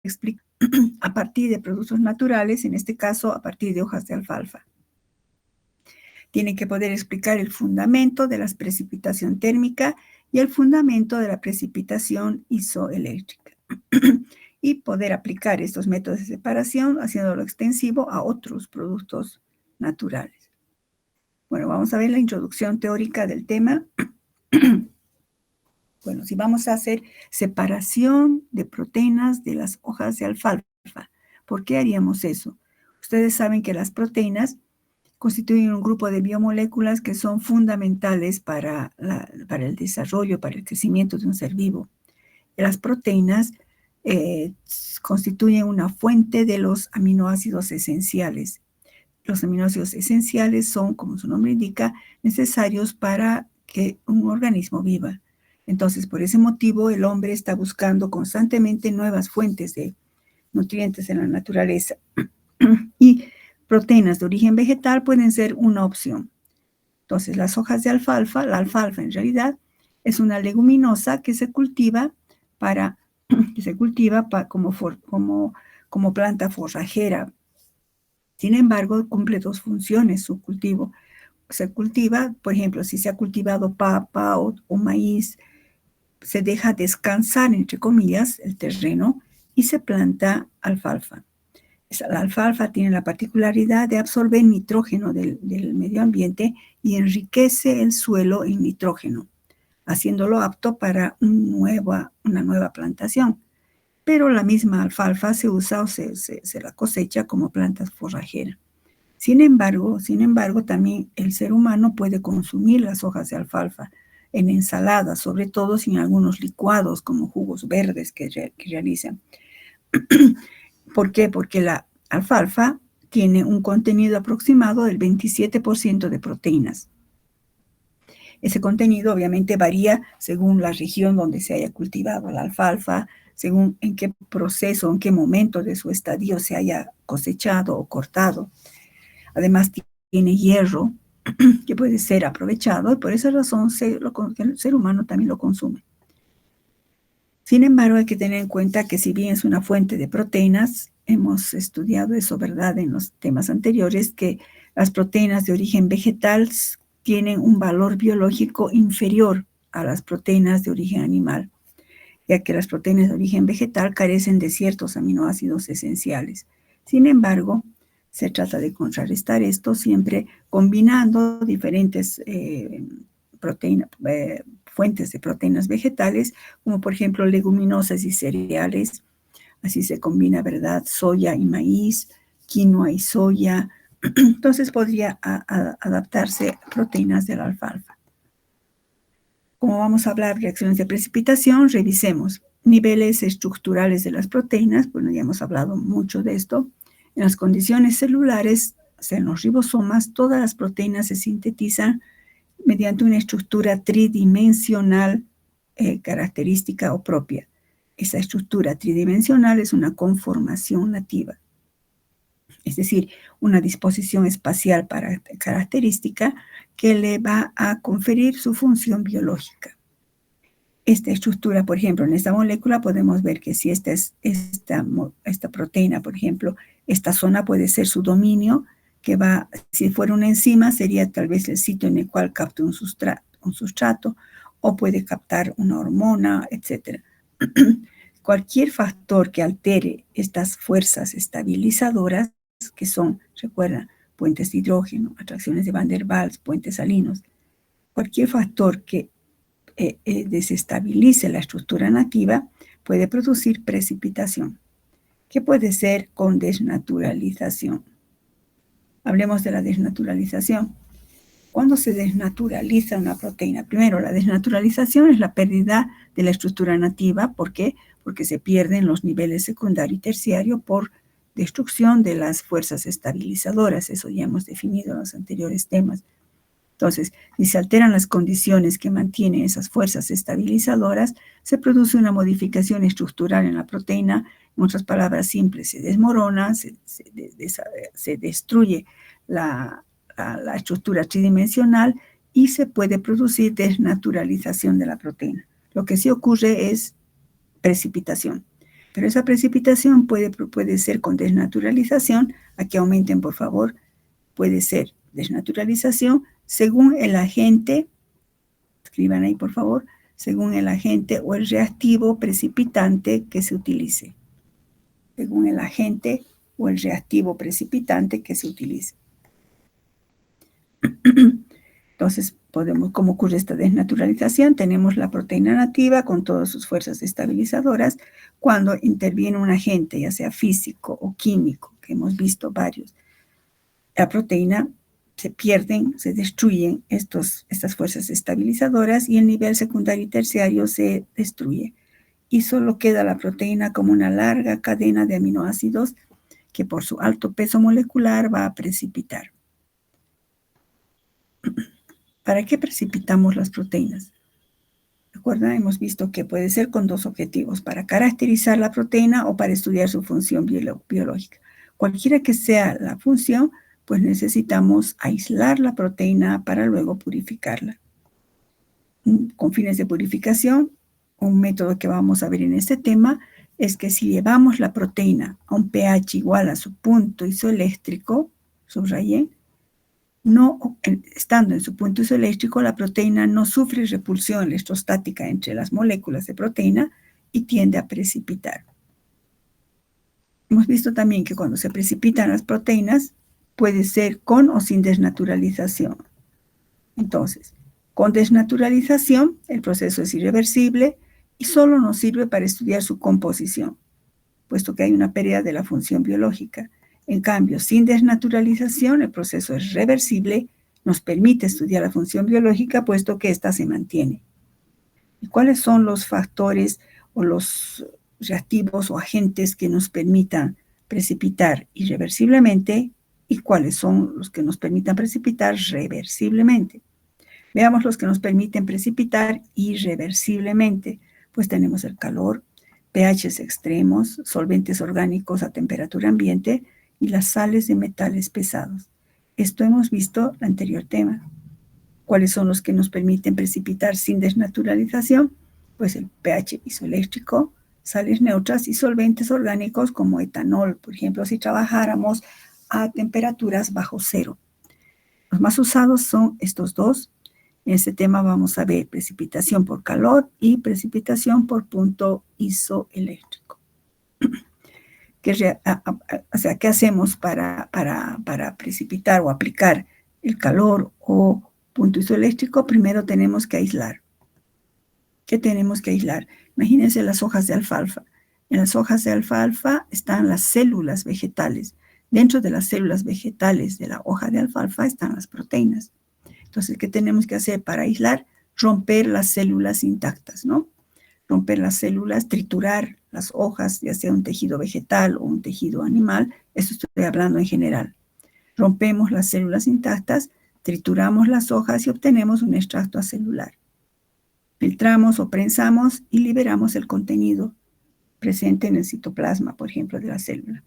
explicar a partir de productos naturales, en este caso a partir de hojas de alfalfa. Tiene que poder explicar el fundamento de la precipitación térmica y el fundamento de la precipitación isoeléctrica. Y poder aplicar estos métodos de separación haciéndolo extensivo a otros productos naturales. Bueno, vamos a ver la introducción teórica del tema. Bueno, si vamos a hacer separación de proteínas de las hojas de alfalfa, ¿por qué haríamos eso? Ustedes saben que las proteínas constituyen un grupo de biomoléculas que son fundamentales para el desarrollo, para el crecimiento de un ser vivo. Las proteínas constituyen una fuente de los aminoácidos esenciales. Los aminoácidos esenciales son, como su nombre indica, necesarios para que un organismo viva. Entonces, por ese motivo, el hombre está buscando constantemente nuevas fuentes de nutrientes en la naturaleza. Y proteínas de origen vegetal pueden ser una opción. Entonces, las hojas de alfalfa, la alfalfa en realidad es una leguminosa que se cultiva como planta forrajera. Sin embargo, cumple dos funciones su cultivo. Se cultiva, por ejemplo, si se ha cultivado papa o maíz, se deja descansar, entre comillas, el terreno y se planta alfalfa. La alfalfa tiene la particularidad de absorber nitrógeno del medio ambiente y enriquece el suelo en nitrógeno, haciéndolo apto para una nueva plantación. Pero la misma alfalfa se usa o se la cosecha como planta forrajera. Sin embargo, también el ser humano puede consumir las hojas de alfalfa en ensaladas, sobre todo en algunos licuados como jugos verdes que realizan. ¿Por qué? Porque la alfalfa tiene un contenido aproximado del 27% de proteínas. Ese contenido obviamente varía según la región donde se haya cultivado la alfalfa, según en qué proceso, en qué momento de su estadio se haya cosechado o cortado. Además tiene hierro que puede ser aprovechado y por esa razón el ser humano también lo consume. Sin embargo, hay que tener en cuenta que si bien es una fuente de proteínas, hemos estudiado eso, ¿verdad?, en los temas anteriores, que las proteínas de origen vegetal tienen un valor biológico inferior a las proteínas de origen animal, ya que las proteínas de origen vegetal carecen de ciertos aminoácidos esenciales. Sin embargo, se trata de contrarrestar esto siempre combinando diferentes fuentes de proteínas vegetales, como por ejemplo leguminosas y cereales. Así se combina, ¿verdad?, soya y maíz, quinoa y soya. Entonces podría adaptarse a proteínas de la alfalfa. Como vamos a hablar de reacciones de precipitación, revisemos niveles estructurales de las proteínas. Bueno, ya hemos hablado mucho de esto. En las condiciones celulares, o sea, en los ribosomas, todas las proteínas se sintetizan mediante una estructura tridimensional característica o propia. Esa estructura tridimensional es una conformación nativa, es decir, una disposición espacial característica que le va a conferir su función biológica. Esta estructura, por ejemplo, en esta molécula podemos ver que si esta proteína, por ejemplo, esta zona puede ser su dominio, si fuera una enzima, sería tal vez el sitio en el cual capta un sustrato, o puede captar una hormona, etc. Cualquier factor que altere estas fuerzas estabilizadoras, que son, recuerda, puentes de hidrógeno, atracciones de Van der Waals, puentes salinos, cualquier factor que desestabilice la estructura nativa puede producir precipitación, que puede ser con desnaturalización. Hablemos de la desnaturalización. ¿Cuándo se desnaturaliza una proteína? Primero, la desnaturalización es la pérdida de la estructura nativa. ¿Por qué? Porque se pierden los niveles secundario y terciario por destrucción de las fuerzas estabilizadoras. Eso ya hemos definido en los anteriores temas. Entonces, si se alteran las condiciones que mantienen esas fuerzas estabilizadoras, se produce una modificación estructural en la proteína. En otras palabras simples, se desmorona, se destruye la estructura tridimensional y se puede producir desnaturalización de la proteína. Lo que sí ocurre es precipitación. Pero esa precipitación puede ser con desnaturalización. Aquí aumenten, por favor. Puede ser desnaturalización según el agente, escriban ahí, por favor, según el agente o el reactivo precipitante que se utilice. Según el agente o el reactivo precipitante que se utilice. Entonces, ¿cómo ocurre esta desnaturalización? Tenemos la proteína nativa con todas sus fuerzas estabilizadoras cuando interviene un agente, ya sea físico o químico, que hemos visto varios. La proteína se pierden, se destruyen estas fuerzas estabilizadoras y el nivel secundario y terciario se destruye. Y solo queda la proteína como una larga cadena de aminoácidos que por su alto peso molecular va a precipitar. ¿Para qué precipitamos las proteínas? ¿Recuerdan? Hemos visto que puede ser con dos objetivos, para caracterizar la proteína o para estudiar su función biológica. Cualquiera que sea la función, pues necesitamos aislar la proteína para luego purificarla. Con fines de purificación, un método que vamos a ver en este tema es que si llevamos la proteína a un pH igual a su punto isoeléctrico, subrayé, estando en su punto isoeléctrico, la proteína no sufre repulsión electrostática entre las moléculas de proteína y tiende a precipitar. Hemos visto también que cuando se precipitan las proteínas, puede ser con o sin desnaturalización. Entonces, con desnaturalización, el proceso es irreversible y solo nos sirve para estudiar su composición, puesto que hay una pérdida de la función biológica. En cambio, sin desnaturalización, el proceso es reversible, nos permite estudiar la función biológica, puesto que ésta se mantiene. ¿Y cuáles son los factores o los reactivos o agentes que nos permitan precipitar irreversiblemente y cuáles son los que nos permitan precipitar reversiblemente? Veamos los que nos permiten precipitar irreversiblemente. Pues tenemos el calor, pHs extremos, solventes orgánicos a temperatura ambiente y las sales de metales pesados. Esto hemos visto en el anterior tema. ¿Cuáles son los que nos permiten precipitar sin desnaturalización? Pues el pH isoeléctrico, sales neutras y solventes orgánicos como etanol, por ejemplo, si trabajáramos a temperaturas bajo cero. Los más usados son estos dos. En este tema vamos a ver precipitación por calor y precipitación por punto isoeléctrico. ¿Qué hacemos para precipitar o aplicar el calor o punto isoeléctrico? Primero tenemos que aislar. ¿Qué tenemos que aislar? Imagínense las hojas de alfalfa. En las hojas de alfalfa están las células vegetales. Dentro de las células vegetales de la hoja de alfalfa están las proteínas. Entonces, ¿qué tenemos que hacer para aislar? Romper las células intactas, ¿no? Romper las células, triturar las hojas, ya sea un tejido vegetal o un tejido animal. Eso estoy hablando en general. Rompemos las células intactas, trituramos las hojas y obtenemos un extracto acelular. Filtramos o prensamos y liberamos el contenido presente en el citoplasma, por ejemplo, de la célula.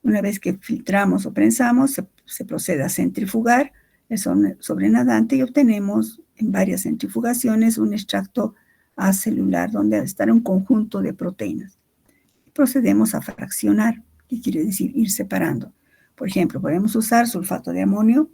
Una vez que filtramos o prensamos, se procede a centrifugar el sobrenadante y obtenemos en varias centrifugaciones un extracto acelular donde está un conjunto de proteínas. Procedemos a fraccionar, que quiere decir ir separando. Por ejemplo, podemos usar sulfato de amonio.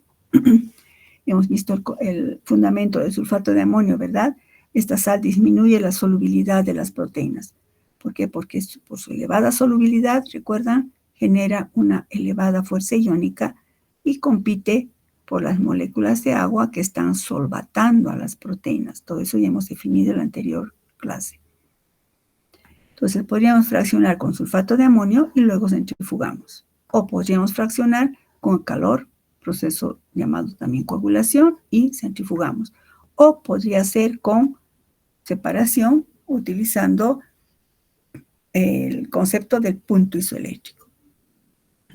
Hemos visto el fundamento del sulfato de amonio, ¿verdad? Esta sal disminuye la solubilidad de las proteínas. ¿Por qué? Porque por su elevada solubilidad, recuerdan, genera una elevada fuerza iónica y compite por las moléculas de agua que están solvatando a las proteínas. Todo eso ya hemos definido en la anterior clase. Entonces podríamos fraccionar con sulfato de amonio y luego centrifugamos. O podríamos fraccionar con calor, proceso llamado también coagulación, y centrifugamos. O podría ser con separación utilizando el concepto del punto isoeléctrico.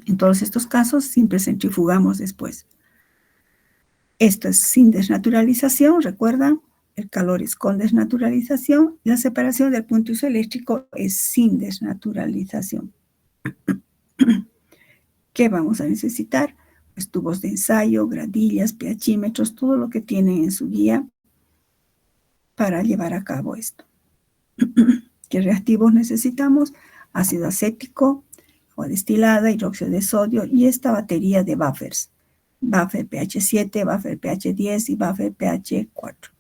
En todos estos casos siempre centrifugamos después. Esto es sin desnaturalización, recuerdan, el calor es con desnaturalización y la separación del punto isoeléctrico es sin desnaturalización. ¿Qué vamos a necesitar? Pues tubos de ensayo, gradillas, pHímetros, todo lo que tienen en su guía para llevar a cabo esto. ¿Qué reactivos necesitamos? ácido acético, agua destilada, hidróxido de sodio y esta batería de buffers. Buffer pH 7, buffer pH 10 y buffer pH 4.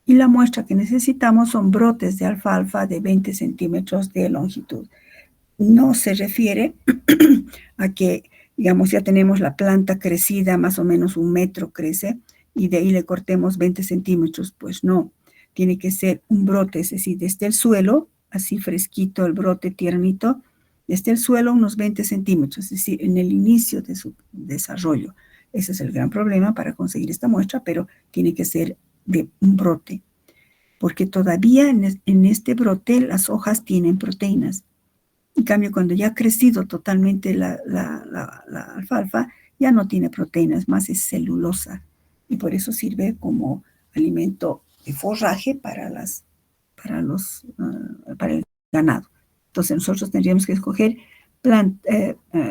Y la muestra que necesitamos son brotes de alfalfa de 20 centímetros de longitud. No se refiere a que, digamos, ya tenemos la planta crecida, más o menos 1 metro crece, y de ahí le cortemos 20 centímetros. Pues no, tiene que ser un brote, es decir, desde el suelo, así fresquito el brote tiernito, desde el suelo unos 20 centímetros, es decir, en el inicio de su desarrollo. Ese es el gran problema para conseguir esta muestra, pero tiene que ser de un brote, porque todavía en este brote las hojas tienen proteínas. En cambio, cuando ya ha crecido totalmente la alfalfa, ya no tiene proteínas, más es celulosa. Y por eso sirve como alimento de forraje para el ganado. Entonces nosotros tendríamos que escoger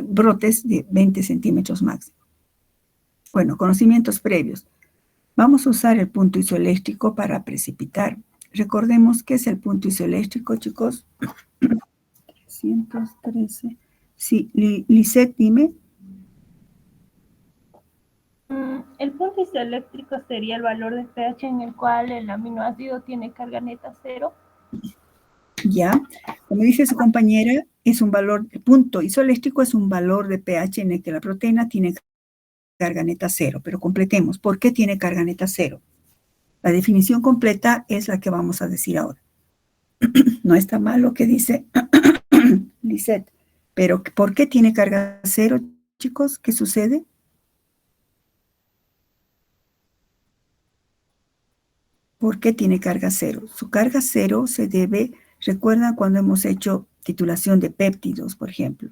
brotes de 20 centímetros máximo. Bueno, conocimientos previos. Vamos a usar el punto isoeléctrico para precipitar. Recordemos qué es el punto isoeléctrico, chicos. 313. Sí, Lisette, dime. El punto isoeléctrico sería el valor de pH en el cual el aminoácido tiene carga neta cero. Ya, como dice su compañera, es un valor, el punto isoeléctrico es un valor de pH en el que la proteína tiene carga neta cero, pero completemos. ¿Por qué tiene carga neta cero? La definición completa es la que vamos a decir ahora. No está mal lo que dice Lisette, pero ¿por qué tiene carga cero, chicos? ¿Qué sucede? ¿Por qué tiene carga cero? Su carga cero se debe, recuerdan cuando hemos hecho titulación de péptidos, por ejemplo.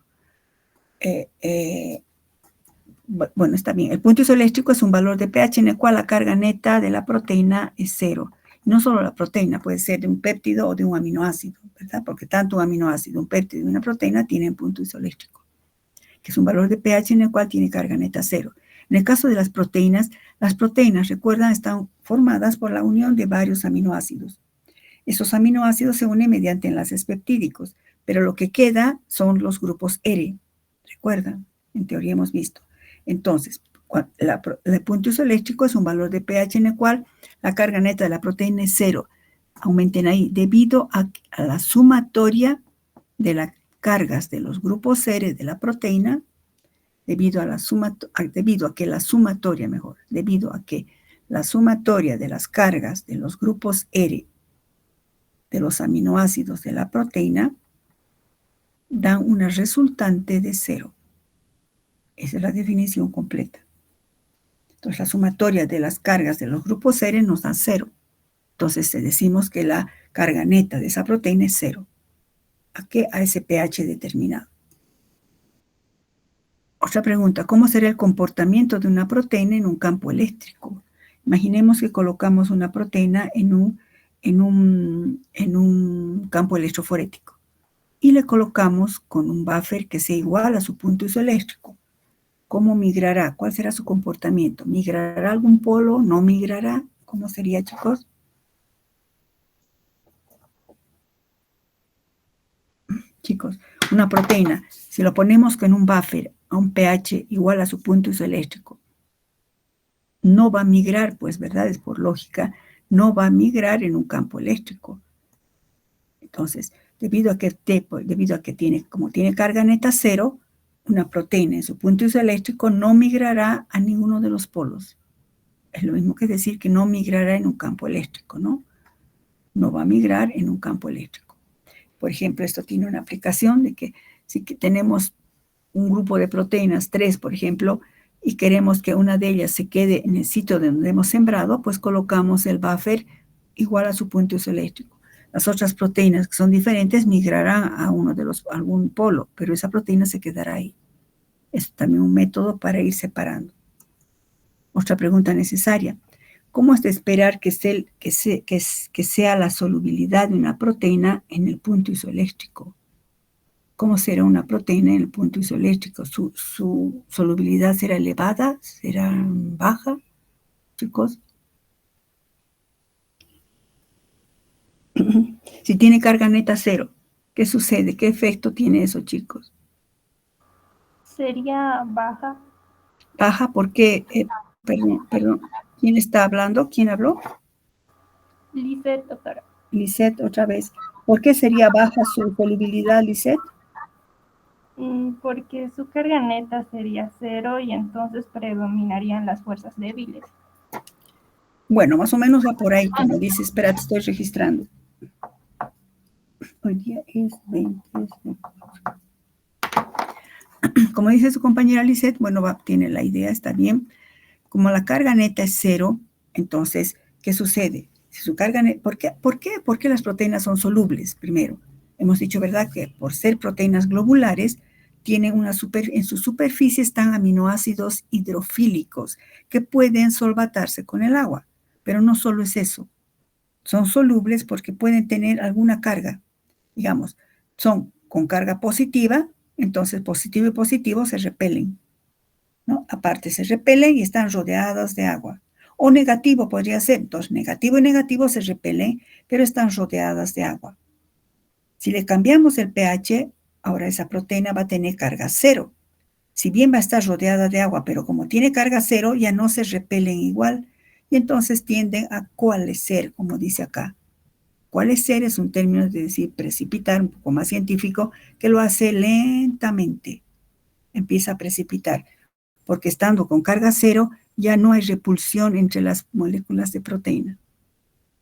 Bueno, está bien. El punto isoeléctrico es un valor de pH en el cual la carga neta de la proteína es cero. No solo la proteína, puede ser de un péptido o de un aminoácido, ¿verdad? Porque tanto un aminoácido, un péptido y una proteína tienen punto isoeléctrico, que es un valor de pH en el cual tiene carga neta cero. En el caso de las proteínas, recuerdan, están formadas por la unión de varios aminoácidos. Esos aminoácidos se unen mediante enlaces peptídicos, pero lo que queda son los grupos R. ¿Recuerdan? En teoría hemos visto. Entonces, el punto isoeléctrico es un valor de pH en el cual la carga neta de la proteína es cero. Aumenten ahí, debido a la sumatoria de las cargas de los grupos R de la proteína, debido a que la sumatoria de las cargas de los grupos R de los aminoácidos de la proteína dan una resultante de cero. Esa es la definición completa. Entonces, la sumatoria de las cargas de los grupos R nos da cero. Entonces, decimos que la carga neta de esa proteína es cero. ¿A qué? A ese pH determinado. Otra pregunta, ¿cómo será el comportamiento de una proteína en un campo eléctrico? Imaginemos que colocamos una proteína en un campo electroforético y le colocamos con un buffer que sea igual a su punto isoeléctrico. ¿Cómo migrará? ¿Cuál será su comportamiento? ¿Migrará a algún polo? ¿No migrará? ¿Cómo sería, chicos? Chicos, una proteína, si lo ponemos con un buffer a un pH igual a su punto isoeléctrico, no va a migrar, pues, ¿verdad? Es por lógica, no va a migrar en un campo eléctrico. Entonces, debido a que como tiene carga neta cero, una proteína en su punto isoeléctrico no migrará a ninguno de los polos. Es lo mismo que decir que no migrará en un campo eléctrico, ¿no? No va a migrar en un campo eléctrico. Por ejemplo, esto tiene una aplicación de que si tenemos un grupo de proteínas, 3, por ejemplo, y queremos que una de ellas se quede en el sitio donde hemos sembrado, pues colocamos el buffer igual a su punto isoeléctrico. Las otras proteínas que son diferentes migrarán a algún polo, pero esa proteína se quedará ahí. Es también un método para ir separando. Otra pregunta necesaria. ¿Cómo es de esperar que sea la solubilidad de una proteína en el punto isoeléctrico? ¿Cómo será una proteína en el punto isoeléctrico? ¿Su solubilidad será elevada? ¿Será baja, chicos? Si tiene carga neta cero, ¿Qué sucede? ¿Qué efecto tiene eso, chicos? Sería baja. Baja porque, perdón, ¿quién está hablando? ¿Quién habló? Lisette, doctora. Lisette, otra vez. ¿Por qué sería baja su solubilidad, Lisette? Porque su carga neta sería 0 y entonces predominarían las fuerzas débiles. Bueno, más o menos va por ahí, como dice. Espera, te estoy registrando. Hoy día es 20. Como dice su compañera Lisette, bueno, tiene la idea, está bien. Como la carga neta es 0, entonces, ¿qué sucede? Si su carga neta, ¿por qué? Porque las proteínas son solubles, primero. Hemos dicho, ¿verdad?, que por ser proteínas globulares, tienen en su superficie están aminoácidos hidrofílicos que pueden solvatarse con el agua. Pero no solo es eso. Son solubles porque pueden tener alguna carga. Digamos, son con carga positiva, entonces positivo y positivo se repelen, ¿no? Aparte se repelen y están rodeadas de agua. O negativo podría ser, entonces negativo y negativo se repelen, pero están rodeadas de agua. Si le cambiamos el pH, ahora esa proteína va a tener carga 0. Si bien va a estar rodeada de agua, pero como tiene carga 0, ya no se repelen igual y entonces tienden a coalescer, como dice acá. Coalescer es un término de decir precipitar, un poco más científico, que lo hace lentamente. Empieza a precipitar, porque estando con carga 0 ya no hay repulsión entre las moléculas de proteína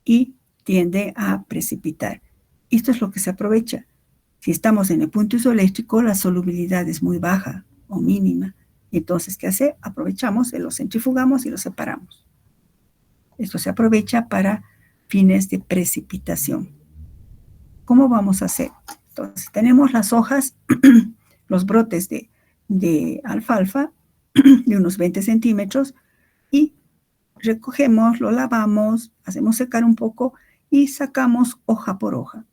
y tiende a precipitar. Esto es lo que se aprovecha. Si estamos en el punto isoeléctrico, la solubilidad es muy baja o mínima. Y entonces, ¿qué hace? Aprovechamos, lo centrifugamos y lo separamos. Esto se aprovecha para fines de precipitación. ¿Cómo vamos a hacer? Entonces, tenemos las hojas, los brotes de alfalfa de unos 20 centímetros y recogemos, lo lavamos, hacemos secar un poco y sacamos hoja por hoja.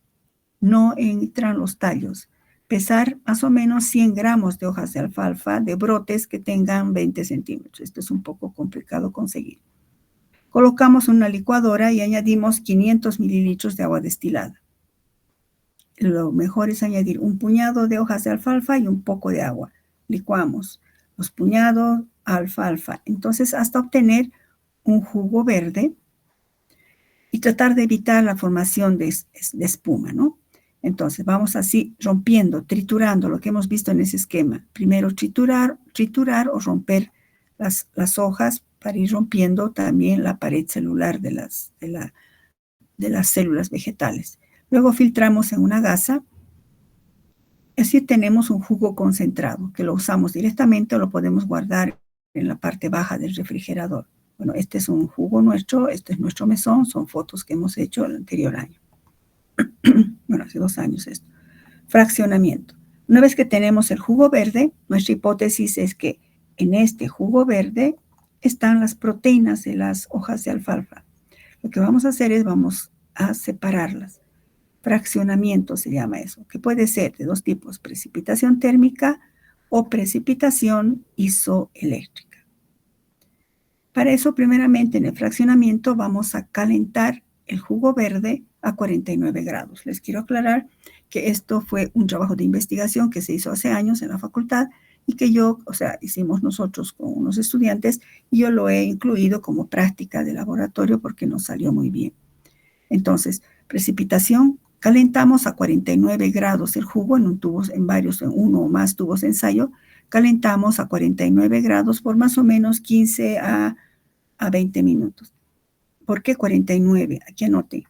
No entran los tallos. Pesar más o menos 100 gramos de hojas de alfalfa de brotes que tengan 20 centímetros. Esto es un poco complicado conseguir. Colocamos una licuadora y añadimos 500 mililitros de agua destilada. Lo mejor es añadir un puñado de hojas de alfalfa y un poco de agua. Licuamos los puñados, alfalfa. Entonces, hasta obtener un jugo verde y tratar de evitar la formación de espuma, ¿no? Entonces, vamos así rompiendo, triturando lo que hemos visto en ese esquema. Primero triturar o romper las hojas para ir rompiendo también la pared celular de las células vegetales. Luego filtramos en una gasa. Así tenemos un jugo concentrado que lo usamos directamente o lo podemos guardar en la parte baja del refrigerador. Bueno, este es un jugo nuestro, este es nuestro mesón, son fotos que hemos hecho el anterior año. Bueno, hace 2 años esto. Fraccionamiento. Una vez que tenemos el jugo verde, nuestra hipótesis es que en este jugo verde están las proteínas de las hojas de alfalfa. Lo que vamos a hacer es vamos a separarlas. Fraccionamiento se llama eso, que puede ser de 2 tipos, precipitación térmica o precipitación isoeléctrica. Para eso, primeramente, en el fraccionamiento vamos a calentar el jugo verde a 49 grados. Les quiero aclarar que esto fue un trabajo de investigación que se hizo hace años en la facultad y que hicimos nosotros con unos estudiantes y yo lo he incluido como práctica de laboratorio porque nos salió muy bien. Entonces, precipitación, calentamos a 49 grados el jugo en uno o más tubos de ensayo, calentamos a 49 grados por más o menos 15 a 20 minutos. ¿Por qué 49? Aquí anoten.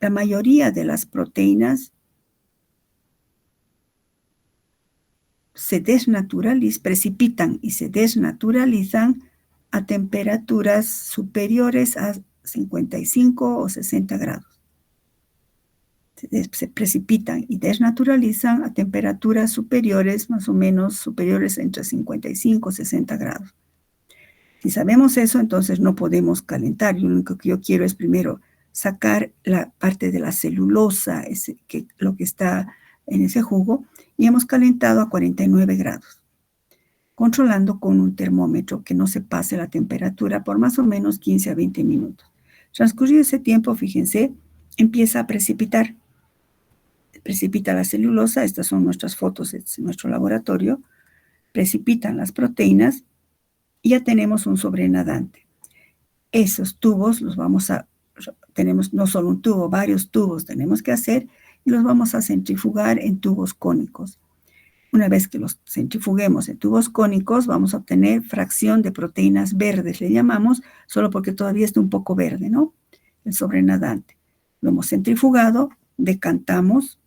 La mayoría de las proteínas se precipitan y se desnaturalizan a temperaturas superiores a 55 o 60 grados. Se precipitan y desnaturalizan a temperaturas superiores, más o menos superiores entre 55 y 60 grados. Si sabemos eso, entonces no podemos calentar. Lo único que yo quiero es primero sacar la parte de la celulosa, lo que está en ese jugo, y hemos calentado a 49 grados, controlando con un termómetro que no se pase la temperatura por más o menos 15 a 20 minutos. Transcurrido ese tiempo, fíjense, empieza a precipitar. precipita la celulosa. Estas son nuestras fotos de nuestro laboratorio. Precipitan las proteínas y ya tenemos un sobrenadante. Esos tubos los tenemos no solo un tubo, varios tubos tenemos que hacer y los vamos a centrifugar en tubos cónicos. Una vez que los centrifuguemos en tubos cónicos, vamos a obtener fracción de proteínas verdes, le llamamos, solo porque todavía está un poco verde, ¿no? El sobrenadante. Lo hemos centrifugado, decantamos,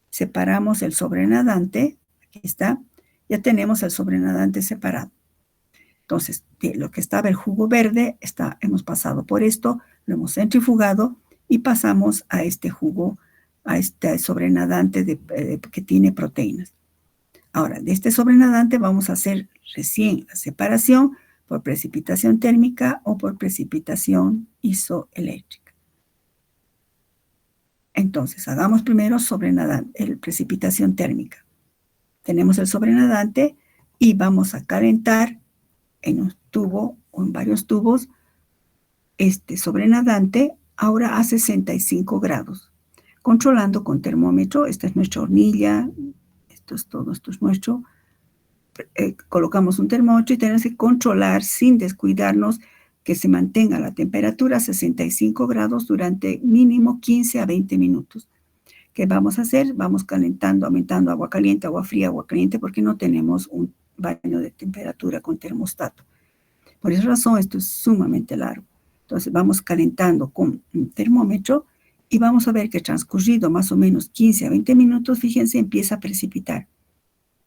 separamos el sobrenadante, aquí está, ya tenemos el sobrenadante separado. Entonces, de lo que estaba el jugo verde, hemos pasado por esto, lo hemos centrifugado y pasamos a este jugo, a este sobrenadante que tiene proteínas. Ahora, de este sobrenadante vamos a hacer recién la separación por precipitación térmica o por precipitación isoeléctrica. Entonces, hagamos primero precipitación térmica. Tenemos el sobrenadante y vamos a calentar en un tubo o en varios tubos este sobrenadante ahora a 65 grados, controlando con termómetro. Esta es nuestra hornilla, esto es todo, esto es nuestro. Colocamos un termómetro y tenemos que controlar sin descuidarnos que se mantenga la temperatura a 65 grados durante mínimo 15 a 20 minutos. ¿Qué vamos a hacer? Vamos calentando, aumentando agua caliente, agua fría, agua caliente, porque no tenemos un baño de temperatura con termostato. Por esa razón, esto es sumamente largo. Entonces, vamos calentando con un termómetro y vamos a ver que transcurrido más o menos 15 a 20 minutos, fíjense, empieza a precipitar.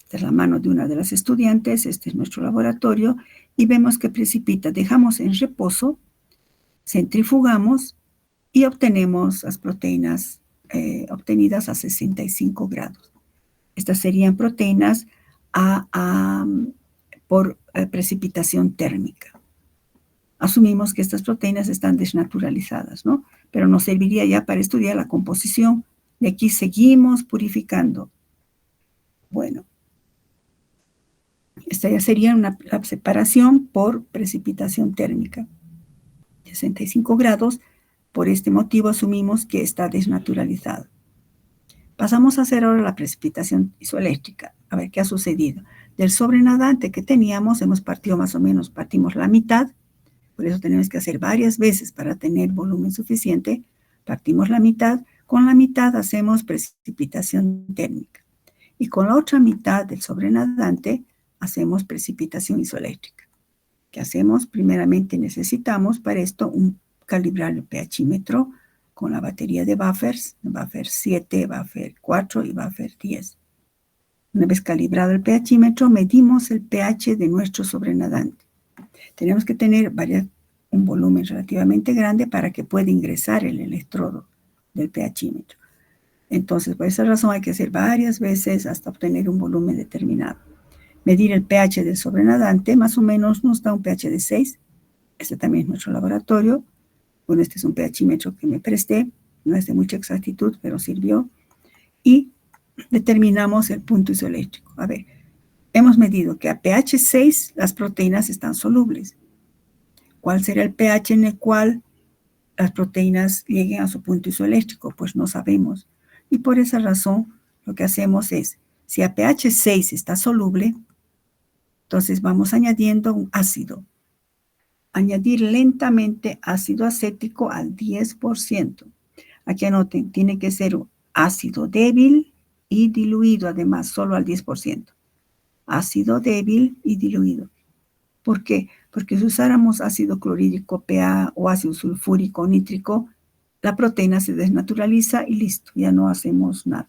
Esta es la mano de una de las estudiantes, este es nuestro laboratorio, y vemos que precipita. Dejamos en reposo, centrifugamos y obtenemos las proteínas obtenidas a 65 grados. Estas serían proteínas por precipitación térmica. Asumimos que estas proteínas están desnaturalizadas, ¿no? Pero nos serviría ya para estudiar la composición. De aquí seguimos purificando. Bueno, esta ya sería la separación por precipitación térmica. 65 grados, por este motivo asumimos que está desnaturalizado. Pasamos a hacer ahora la precipitación isoeléctrica. A ver qué ha sucedido. Del sobrenadante que teníamos, hemos partido más o menos, partimos la mitad. Por eso tenemos que hacer varias veces para tener volumen suficiente. Partimos la mitad. Con la mitad hacemos precipitación térmica. Y con la otra mitad del sobrenadante hacemos precipitación isoeléctrica. ¿Qué hacemos? Primeramente necesitamos para esto calibrar el pHímetro con la batería de buffers, buffer 7, buffer 4 y buffer 10. Una vez calibrado el pHímetro, medimos el pH de nuestro sobrenadante. Tenemos que tener un volumen relativamente grande para que pueda ingresar el electrodo del pHímetro. Entonces, por esa razón hay que hacer varias veces hasta obtener un volumen determinado. Medir el pH del sobrenadante, más o menos nos da un pH de 6. Este también es nuestro laboratorio. Bueno, este es un pHímetro que me presté. No es de mucha exactitud, pero sirvió. Y determinamos el punto isoeléctrico. A ver, hemos medido que a pH 6 las proteínas están solubles. ¿Cuál será el pH en el cual las proteínas lleguen a su punto isoeléctrico? Pues no sabemos. Y por esa razón, lo que hacemos es, si a pH 6 está soluble, entonces vamos añadiendo un ácido. Añadir lentamente ácido acético al 10%. Aquí anoten, tiene que ser un ácido débil y diluido, además, solo al 10%. Ácido débil y diluido. ¿Por qué? Porque si usáramos ácido clorhídrico PA o ácido sulfúrico nítrico, la proteína se desnaturaliza y listo, ya no hacemos nada.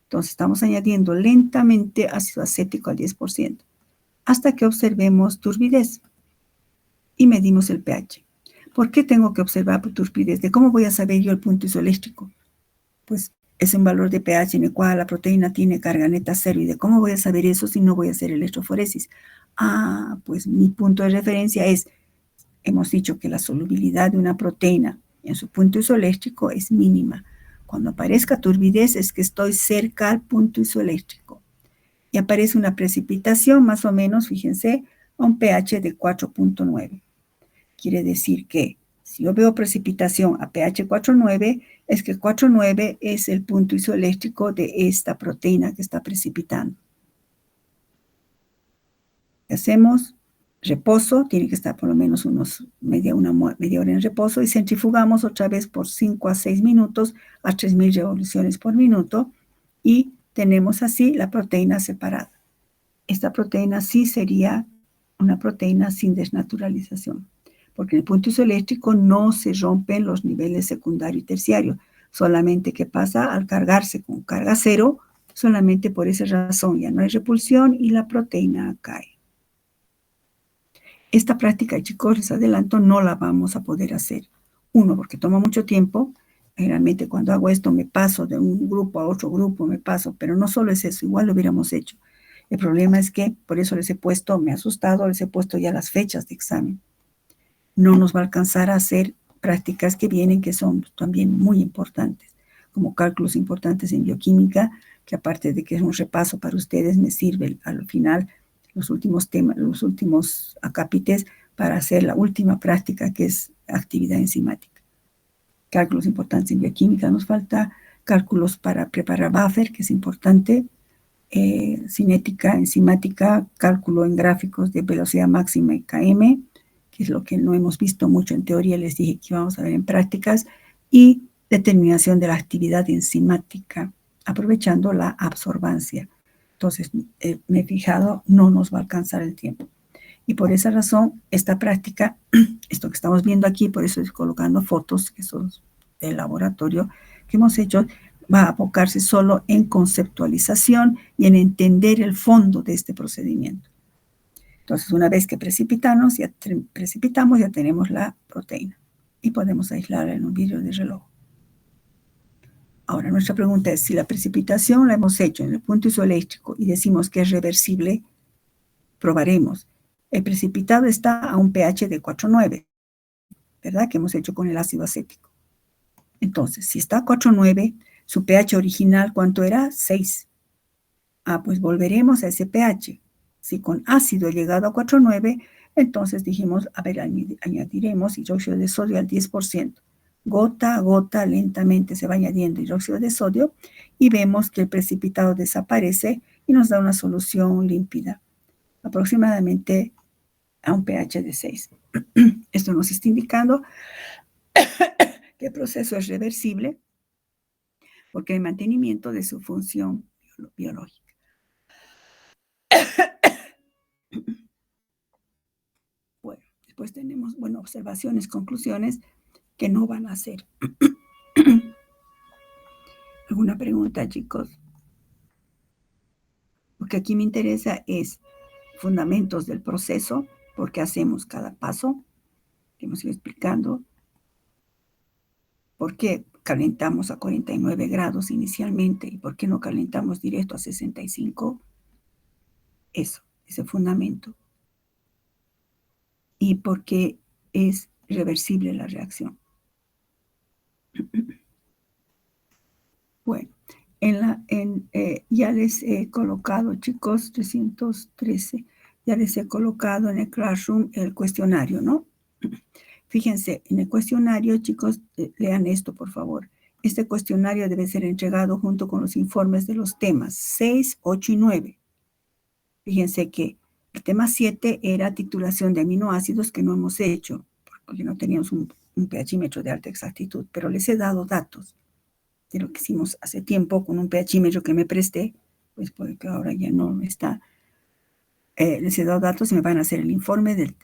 Entonces estamos añadiendo lentamente ácido acético al 10%, hasta que observemos turbidez y medimos el pH. ¿Por qué tengo que observar turbidez? ¿De cómo voy a saber yo el punto isoeléctrico? Pues es un valor de pH en el cual la proteína tiene carga neta cero. ¿Y de cómo voy a saber eso si no voy a hacer electroforesis? Pues mi punto de referencia hemos dicho que la solubilidad de una proteína en su punto isoeléctrico es mínima. Cuando aparezca turbidez es que estoy cerca al punto isoeléctrico. Y aparece una precipitación más o menos, fíjense, a un pH de 4.9. Quiere decir que Si yo veo precipitación a pH 4,9, es que 4,9 es el punto isoeléctrico de esta proteína que está precipitando. Hacemos reposo, tiene que estar por lo menos media hora en reposo, y centrifugamos otra vez por 5 a 6 minutos a 3.000 revoluciones por minuto, y tenemos así la proteína separada. Esta proteína sí sería una proteína sin desnaturalización, porque en el punto isoeléctrico no se rompen los niveles secundario y terciario, solamente que pasa al cargarse con carga cero, solamente por esa razón ya no hay repulsión y la proteína cae. Esta práctica, chicos, les adelanto, no la vamos a poder hacer. Uno, porque toma mucho tiempo. Generalmente cuando hago esto me paso de un grupo a otro grupo, pero no solo es eso, igual lo hubiéramos hecho. El problema es que, por eso les he puesto, me ha asustado, les he puesto ya las fechas de examen. No nos va a alcanzar a hacer prácticas que vienen, que son también muy importantes, como cálculos importantes en bioquímica, que aparte de que es un repaso para ustedes, me sirve al final los últimos temas, los últimos acápites para hacer la última práctica, que es actividad enzimática. Cálculos importantes en bioquímica nos falta, cálculos para preparar buffer, que es importante, cinética, enzimática, cálculo en gráficos de velocidad máxima y km, que es lo que no hemos visto mucho en teoría, les dije que íbamos a ver en prácticas, y determinación de la actividad enzimática, aprovechando la absorbancia. Entonces, me he fijado, no nos va a alcanzar el tiempo. Y por esa razón, esta práctica, esto que estamos viendo aquí, por eso estoy colocando fotos, que son del laboratorio que hemos hecho, va a abocarse solo en conceptualización y en entender el fondo de este procedimiento. Entonces, una vez que precipitamos, ya tenemos la proteína y podemos aislarla en un vidrio de reloj. Ahora, nuestra pregunta es, si la precipitación la hemos hecho en el punto isoeléctrico y decimos que es reversible, probaremos. El precipitado está a un pH de 4,9, ¿verdad? Que hemos hecho con el ácido acético. Entonces, si está a 4,9, su pH original, ¿cuánto era? 6. Pues volveremos a ese pH. Si con ácido he llegado a 4,9, entonces dijimos, a ver, añadiremos hidróxido de sodio al 10%. Gota a gota, lentamente se va añadiendo hidróxido de sodio y vemos que el precipitado desaparece y nos da una solución límpida, aproximadamente a un pH de 6. Esto nos está indicando que el proceso es reversible porque hay mantenimiento de su función biológica. Bueno, después tenemos, observaciones, conclusiones que no van a hacer. ¿Alguna pregunta, chicos? Lo que aquí me interesa es fundamentos del proceso, por qué hacemos cada paso, que hemos ido explicando, por qué calentamos a 49 grados inicialmente y por qué no calentamos directo a 65. Eso, ese fundamento. Y por qué es reversible la reacción. Bueno, ya les he colocado, chicos, 313, ya les he colocado en el Classroom el cuestionario, ¿no? Fíjense, en el cuestionario, chicos, lean esto, por favor. Este cuestionario debe ser entregado junto con los informes de los temas 6, 8 y 9. Fíjense que el tema 7 era titulación de aminoácidos, que no hemos hecho, porque no teníamos un pHímetro de alta exactitud, pero les he dado datos de lo que hicimos hace tiempo con un pHímetro que me presté, pues porque ahora ya no está. Les he dado datos y me van a hacer el informe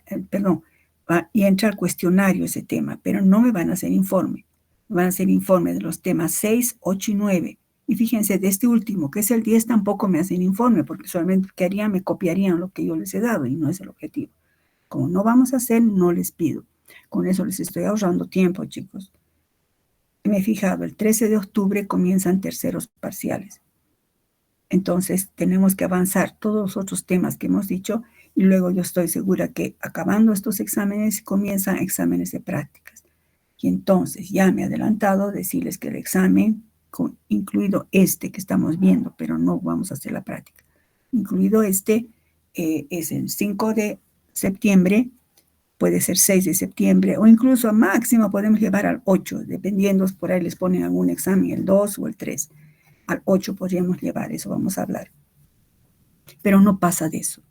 y entra al cuestionario ese tema, pero no me van a hacer informe. Me van a hacer informe de los temas 6, 8 y 9. Y fíjense, de este último, que es el 10, tampoco me hacen informe, porque solamente ¿qué harían? Me copiarían lo que yo les he dado y no es el objetivo. Como no vamos a hacer, no les pido. Con eso les estoy ahorrando tiempo, chicos. Me he fijado, el 13 de octubre comienzan terceros parciales. Entonces, tenemos que avanzar todos los otros temas que hemos dicho y luego yo estoy segura que acabando estos exámenes comienzan exámenes de prácticas. Y entonces, ya me he adelantado decirles que el examen, incluido este que estamos viendo, pero no vamos a hacer la práctica, incluido este, es el 5 de septiembre puede ser 6 de septiembre, o incluso a máximo podemos llevar al 8, dependiendo, por ahí les ponen algún examen, el 2 o el 3. Al 8 podríamos llevar, eso vamos a hablar. Pero no pasa de eso.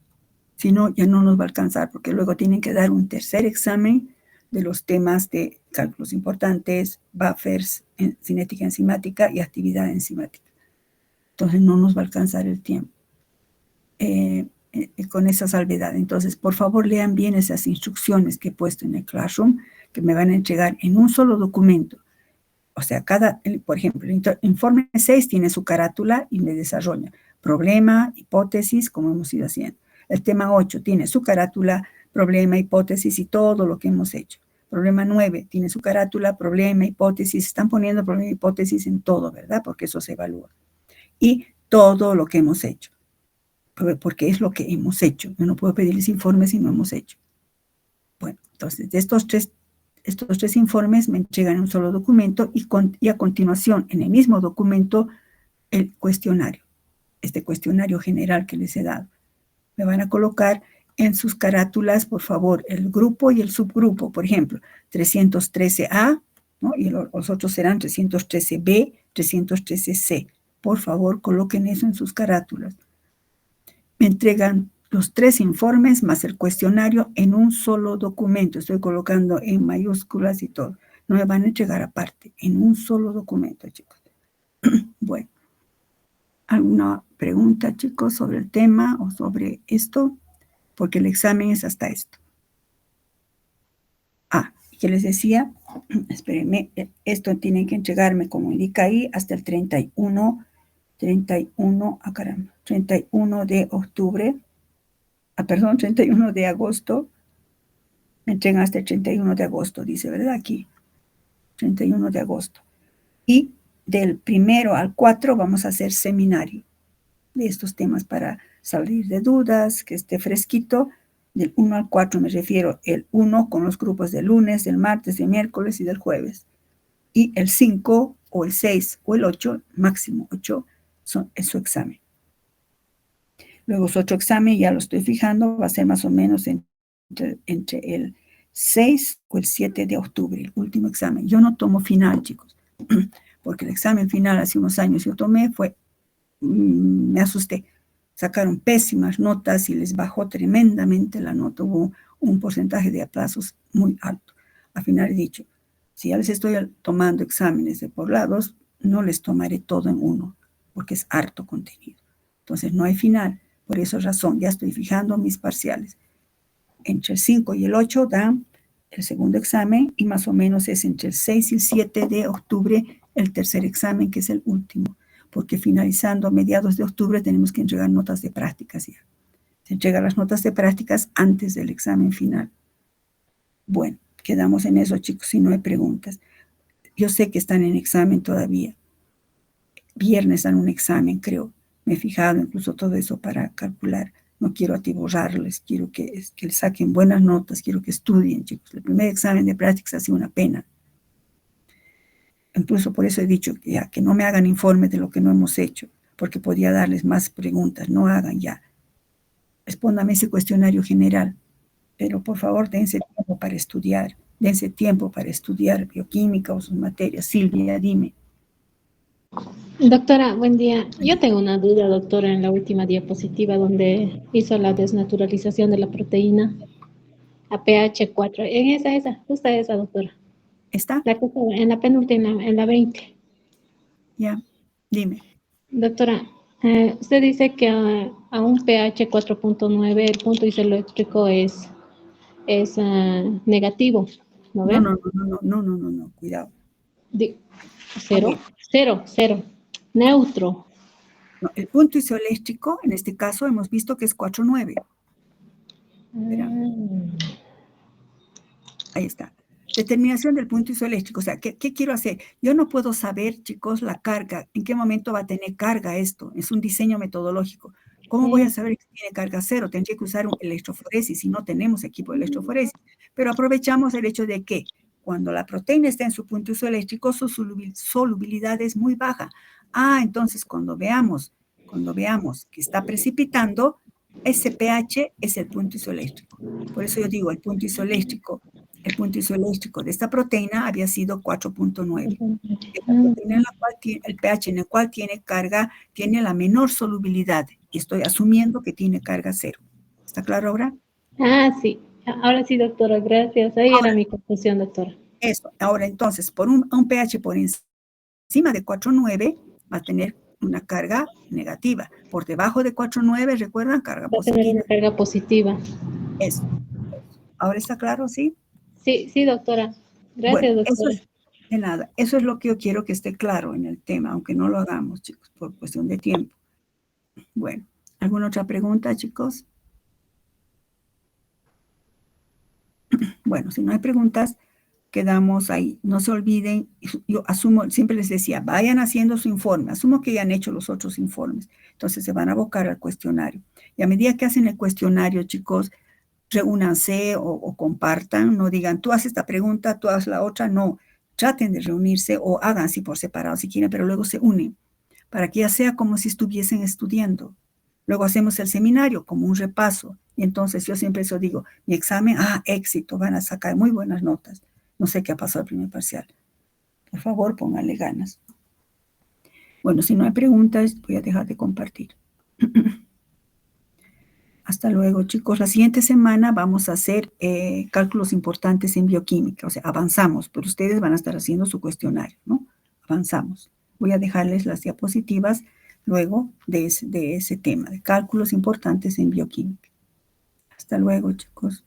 Si no, ya no nos va a alcanzar, porque luego tienen que dar un tercer examen de los temas de cálculos importantes, buffers, cinética enzimática y actividad enzimática. Entonces no nos va a alcanzar el tiempo con esa salvedad. Entonces, por favor, lean bien esas instrucciones que he puesto en el Classroom, que me van a entregar en un solo documento. O sea, por ejemplo, el informe 6 tiene su carátula y me desarrolla problema, hipótesis, como hemos ido haciendo. El tema 8 tiene su carátula, problema, hipótesis y todo lo que hemos hecho. Problema 9 tiene su carátula, problema, hipótesis. Están poniendo problema, hipótesis en todo, ¿verdad? Porque eso se evalúa. Y todo lo que hemos hecho. Porque es lo que hemos hecho. Yo no puedo pedirles informes si no hemos hecho. Bueno, entonces, de estos tres informes me entregan un solo documento y a continuación, en el mismo documento, el cuestionario. Este cuestionario general que les he dado. Me van a colocar en sus carátulas, por favor, el grupo y el subgrupo. Por ejemplo, 313A, ¿no? Y los otros serán 313B, 313C. Por favor, coloquen eso en sus carátulas. Me entregan los 3 informes más el cuestionario en un solo documento. Estoy colocando en mayúsculas y todo. No me van a entregar aparte, en un solo documento, chicos. Bueno. ¿Alguna pregunta, chicos, sobre el tema o sobre esto? Porque el examen es hasta esto. ¿Qué les decía? Espérenme, esto tienen que entregarme, como indica ahí, hasta el 31 de octubre, 31 de agosto, me entregan hasta el 31 de agosto, dice, ¿verdad? Aquí, 31 de agosto. Y del 1 al 4 vamos a hacer seminario de estos temas para salir de dudas, que esté fresquito. Del 1 al 4 me refiero el 1 con los grupos del lunes, del martes, del miércoles y del jueves. Y el 5 o el 6 o el 8, máximo 8, es su examen. Luego su otro examen, ya lo estoy fijando, va a ser más o menos entre el 6 o el 7 de octubre, el último examen. Yo no tomo final, chicos, porque el examen final hace unos años yo tomé, me asusté. Sacaron pésimas notas y les bajó tremendamente la nota. Hubo un porcentaje de aplazos muy alto. Al final he dicho, si ya les estoy tomando exámenes de por lados, no les tomaré todo en uno, porque es harto contenido. Entonces no hay final. Por esa razón ya estoy fijando mis parciales. Entre el 5 y el 8 dan el segundo examen y más o menos es entre el 6 y el 7 de octubre el tercer examen, que es el último. Porque finalizando a mediados de octubre tenemos que entregar notas de prácticas ya. Se entregan las notas de prácticas antes del examen final. Bueno, quedamos en eso, chicos, si no hay preguntas. Yo sé que están en examen todavía. Viernes dan un examen, creo. Me he fijado incluso todo eso para calcular. No quiero atiborrarles, quiero que saquen buenas notas, quiero que estudien, chicos. El primer examen de prácticas ha sido una pena. Incluso por eso he dicho que no me hagan informes de lo que no hemos hecho, porque podría darles más preguntas. No hagan ya. Respóndame ese cuestionario general, pero por favor dense tiempo para estudiar. Dense tiempo para estudiar bioquímica o sus materias. Silvia, dime. Doctora, buen día. Yo tengo una duda, doctora, en la última diapositiva donde hizo la desnaturalización de la proteína a pH 4. En justa esa, doctora. ¿Está? En la penúltima, en la 20. Ya, dime. Doctora, usted dice que a un pH 4.9 el punto isoeléctrico es negativo, ¿no ve? No, cuidado. Cero, neutro. No, el punto isoeléctrico, en este caso, hemos visto que es 4,9. Ahí está. Determinación del punto isoeléctrico. O sea, ¿qué quiero hacer? Yo no puedo saber, chicos, la carga. ¿En qué momento va a tener carga esto? Es un diseño metodológico. ¿Cómo voy a saber que tiene carga cero? Tendría que usar un electroforesis y no tenemos equipo de electroforesis. Pero aprovechamos el hecho de que cuando la proteína está en su punto isoeléctrico, su solubilidad es muy baja. Entonces cuando veamos que está precipitando, ese pH es el punto isoeléctrico. Por eso yo digo, el punto isoeléctrico de esta proteína había sido 4.9. La proteína en la cual tiene, el pH en el cual tiene carga, tiene la menor solubilidad. Y estoy asumiendo que tiene carga 0. ¿Está claro ahora? Ah, sí. Ahora sí, doctora, gracias. Ahí Ahora, era mi confusión, doctora. eso. Ahora, entonces, por un pH por encima de 4.9 va a tener una carga negativa. Por debajo de 4.9, recuerdan, carga Va a tener positiva. una carga positiva. Eso. ¿Ahora está claro? ¿Sí? Sí, sí, doctora. Bueno, Gracias, eso doctora. es de nada. Eso es lo que yo quiero que esté claro en el tema, aunque no lo hagamos, chicos, por cuestión de tiempo. Bueno, ¿alguna otra pregunta, chicos? Bueno, si no hay preguntas, quedamos ahí. No se olviden, yo asumo, siempre les decía, vayan haciendo su informe. Asumo que ya han hecho los otros informes. Entonces se van a abocar al cuestionario. Y a medida que hacen el cuestionario, chicos, reúnanse o compartan. No digan, tú haces esta pregunta, tú haces la otra. No, traten de reunirse o hagan así por separado si quieren, pero luego se unen para que ya sea como si estuviesen estudiando. Luego hacemos el seminario como un repaso. Y entonces yo siempre eso digo, mi examen, éxito, van a sacar muy buenas notas. No sé qué ha pasado al primer parcial. Por favor, pónganle ganas. Bueno, si no hay preguntas, voy a dejar de compartir. Hasta luego, chicos. La siguiente semana vamos a hacer cálculos importantes en bioquímica. O sea, avanzamos, pero ustedes van a estar haciendo su cuestionario, ¿no? Avanzamos. Voy a dejarles las diapositivas luego de ese tema, de cálculos importantes en bioquímica. Hasta luego, chicos.